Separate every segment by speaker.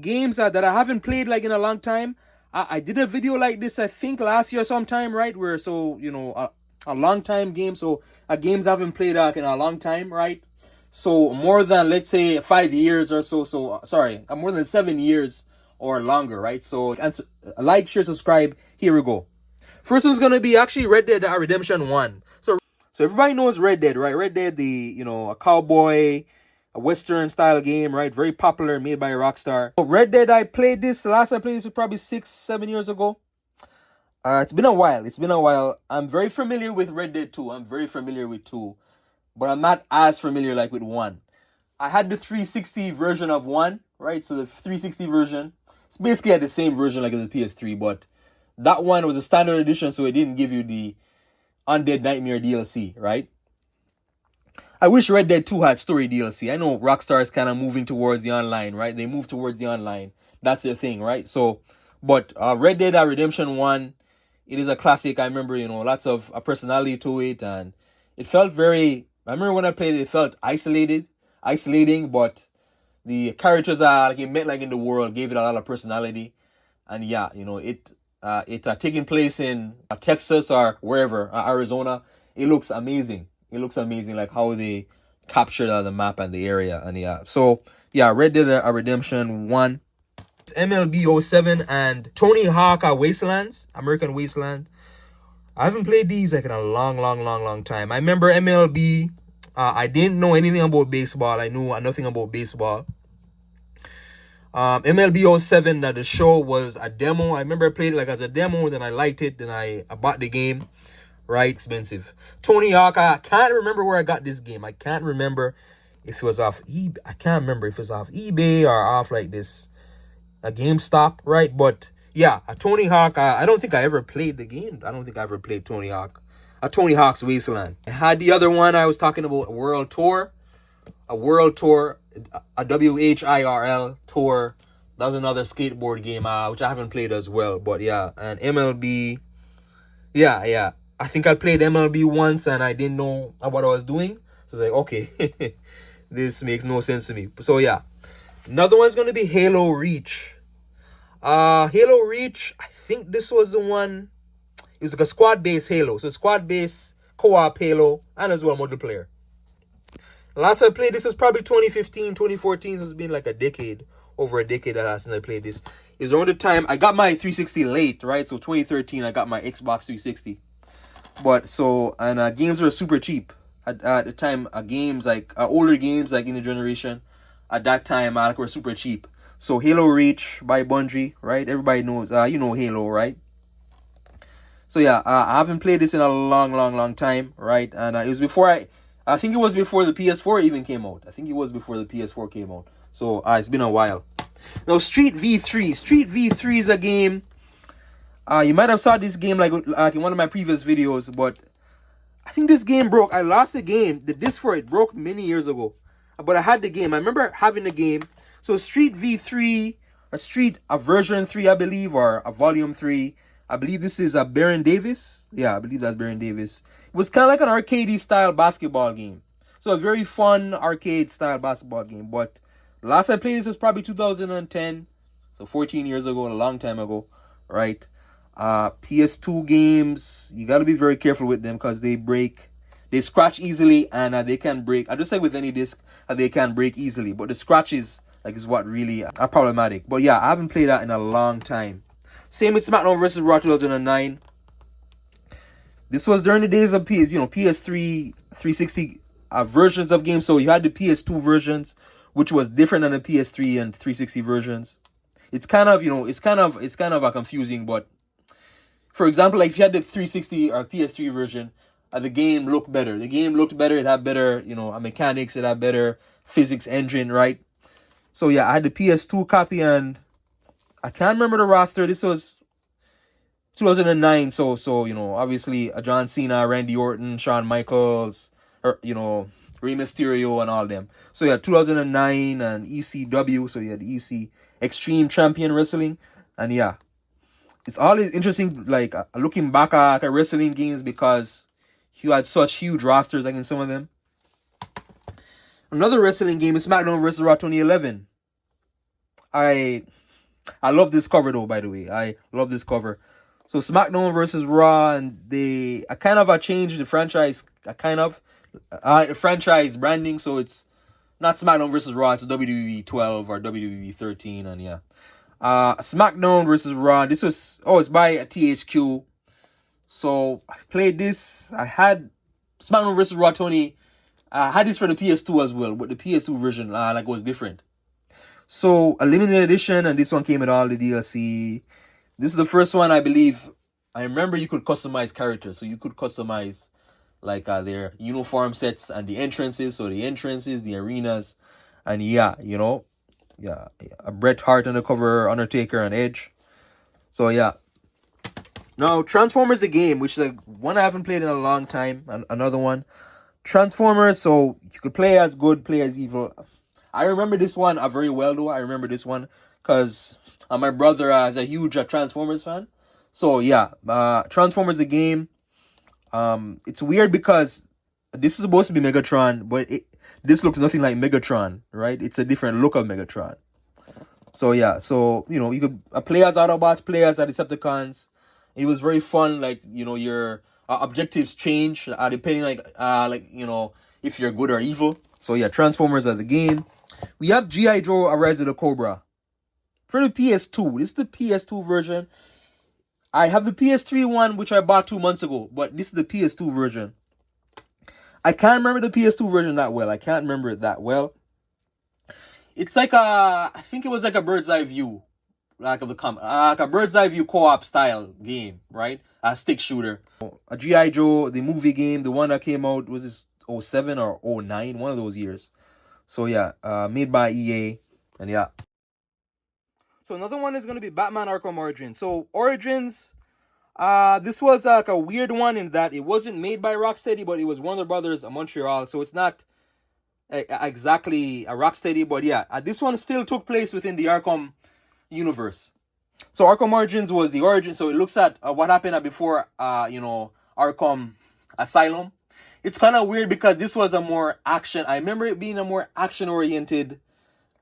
Speaker 1: games that I haven't played like in a long time. I did a video like this, I think last year sometime, right? Where, so, a long time game. So games I haven't played in a long time, right? So more than, let's say, 5 years or so. So sorry, more than 7 years or longer, right? So like, share, subscribe. Here we go. First one's gonna be actually Red Dead Redemption 1. So everybody knows Red Dead, right? Red Dead, a cowboy, a Western style game, right? Very popular, made by Rockstar. So Red Dead, I played this. Last I played this was probably 6-7 years ago. It's been a while. I'm very familiar with Red Dead 2. I'm very familiar with 2. But I'm not as familiar like with 1. I had the 360 version of 1, right? So the 360 version, it's basically the same version like the PS3, but that one was a standard edition, so it didn't give you the Undead Nightmare DLC, right? I wish Red Dead 2 had story DLC. I know Rockstar is kind of moving towards the online, right? They move towards the online. That's their thing, right? So, but Red Dead Redemption 1, it is a classic. I remember, lots of personality to it, and it felt very, I remember when I played it, it felt isolating, but the characters like it met like in the world, gave it a lot of personality. And yeah, it taking place in Texas or wherever, Arizona. It looks amazing. Like how they captured the map and the area. And yeah, so yeah, Red Dead Redemption 1. It's MLB 07 and Tony Hawk Wastelands, American Wasteland. I haven't played these like in a long time. I remember MLB. I didn't know anything about baseball. I knew nothing about baseball. MLB 07, the show was a demo. I remember I played it like as a demo, then I liked it, then I bought the game. Right, expensive. Tony Hawk, I can't remember where I got this game. I can't remember if it was off eBay. I can't remember if it was off eBay or off like this, a GameStop, right? But yeah, a Tony Hawk. I don't think I ever played the game. I don't think I ever played Tony Hawk. A Tony Hawk's Wasteland. I had the other one I was talking about, a World Tour, a WHIRL Tour. That was another skateboard game, which I haven't played as well. But yeah, and MLB. Yeah. I think I played MLB once and I didn't know what I was doing. So it's like, okay, this makes no sense to me. So yeah, another one's going to be Halo Reach. Halo Reach, I think this was the one. It was like a squad-based Halo. So squad-based co-op Halo and as well multiplayer. Last I played this was probably 2015, 2014. So it's been like over a decade last time I played this. It was around the time I got my 360 late, right? So 2013, I got my Xbox 360. But so, and games were super cheap at the time. Games like older games like in the generation at that time were super cheap. So Halo Reach by Bungie, right? Everybody knows, Halo, right? So yeah, I haven't played this in a long time, right? And it was before I think it was before the PS4 even came out. So it's been a while. Now Street V3 is a game. You might have saw this game like in one of my previous videos, but I think this game broke. I lost the game. The disc for it broke many years ago, but I had the game. I remember having the game. So Street V3, a version 3, I believe, or a volume 3. I believe this is a Baron Davis. Yeah, I believe that's Baron Davis. It was kind of like an arcade style basketball game. So a very fun arcade style basketball game. But the last I played this was probably 2010. So 14 years ago, a long time ago, right? PS2 games, you gotta be very careful with them because they scratch easily and they can break. I just say with any disc, they can break easily, but the scratches is what really are problematic. But yeah, I haven't played that in a long time. Same with SmackDown vs. Raw 2009. This was during the days of PS3, 360 versions of games. So you had the PS2 versions, which was different than the PS3 and 360 versions. It's kind of a confusing, but for example, like if you had the 360 or PS3 version, the game looked better. It had better, mechanics. It had better physics engine, right? So yeah, I had the PS2 copy, and I can't remember the roster. This was 2009. So obviously John Cena, Randy Orton, Shawn Michaels, or Rey Mysterio and all them. So yeah, 2009 and ECW. So yeah, the EC Extreme Champion Wrestling, and yeah. It's always interesting, looking back at wrestling games because you had such huge rosters, in some of them. Another wrestling game is SmackDown vs. Raw 2011. I love this cover though, by the way. I love this cover. So SmackDown versus Raw, and they I kind of changed the franchise, franchise branding, so it's not SmackDown versus Raw, it's WWE 12 or WWE 13, and yeah. SmackDown versus Raw. This was it's by THQ. So I played this. I had SmackDown versus Raw 20. I had this for the PS2 as well, but the PS2 version was different. So a limited edition, and this one came with all the DLC. This is the first one, I believe. I remember you could customize characters, so you could customize their uniform sets and the entrances. So the entrances, the arenas, and a Bret Hart on the cover, Undertaker, and Edge. So yeah. Now Transformers the game, which is one I haven't played in a long time. Another one, Transformers. So you could play as good, play as evil. I remember this one very well though. I remember this one because my brother is a huge Transformers fan. So yeah, Transformers the game. It's weird because this is supposed to be Megatron, but this looks nothing like Megatron, right? It's a different look of Megatron. So yeah, so you could play as Autobots, play as Decepticons. It was very fun. Your objectives change depending if you're good or evil. So yeah, Transformers are the game. We have G.I. Joe: Rise of the Cobra for the PS2. This is the PS2 version. I have the PS3 one, which I bought 2 months ago, but this is the PS2 version. I can't remember the PS2 version that well. I can't remember it that well. It's I think it was like a bird's eye view, like a bird's eye view co-op style game, right? A stick shooter. A G.I. Joe, the movie game, the one that came out, was this 07 or 09, one of those years. So yeah, made by EA, and yeah. So another one is going to be Batman Arkham Origins. So Origins, this was a weird one in that it wasn't made by Rocksteady, but it was Warner Brothers of Montreal. So it's not exactly a Rocksteady, but yeah, this one still took place within the Arkham universe. So Arkham Origins was the origin. So it looks at what happened before, Arkham Asylum. It's kind of weird because this was a more action. I remember it being a more action-oriented,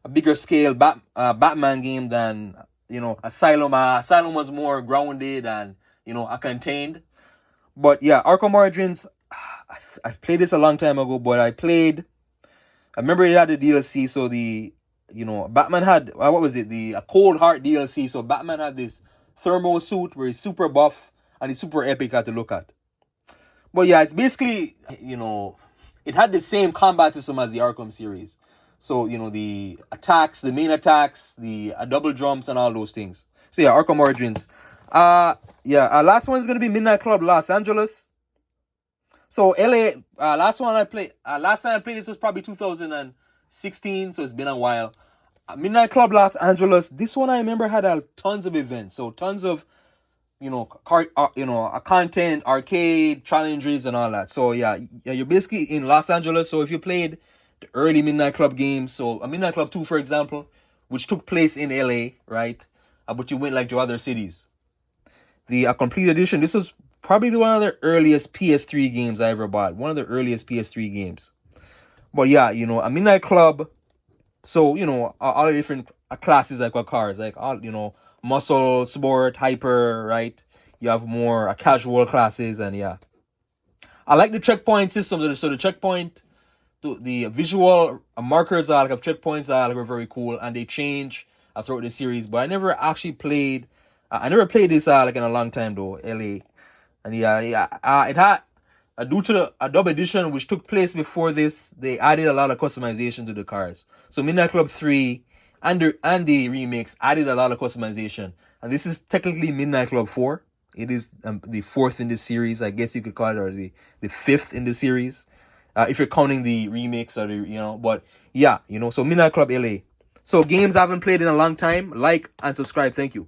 Speaker 1: a bigger scale Batman game than Asylum. Asylum was more grounded and contained. But yeah, Arkham Origins. I played this a long time ago, but I remember it had the DLC. So Batman had what was it? The Cold Heart DLC. So Batman had this thermo suit where he's super buff and it's super epic to look at. But yeah, it's basically it had the same combat system as the Arkham series. So, the attacks, the main attacks, the double jumps and all those things. So yeah, Arkham Origins. Last one is going to be Midnight Club Los Angeles. So LA, last time I played this was probably 2016, so it's been a while. Midnight Club Los Angeles. This one I remember had tons of events. So tons of, content, arcade, challenges and all that. So yeah, you're basically in Los Angeles. So if you played the early Midnight Club games, so a Midnight Club 2, for example, which took place in LA, right? But you went to other cities. The complete edition, this was probably one of the earliest PS3 games I ever bought. One of the earliest PS3 games. But yeah, a Midnight Club. So, all the different classes like cars, all, muscle, sport, hyper, right? You have more casual classes, and yeah. I like the checkpoint system. So the checkpoint, the visual markers of checkpoints were very cool, and they change throughout the series. But I never actually played. I never played this in a long time though. LA, and it had due to a dub edition which took place before this. They added a lot of customization to the cars. So Midnight Club 3 and the remix added a lot of customization, and this is technically Midnight Club 4. It is the 4th in this series, I guess you could call it, or the 5th in the series. If you're counting the remix or but yeah, so Midnight Club LA. So games I haven't played in a long time, like and subscribe. Thank you.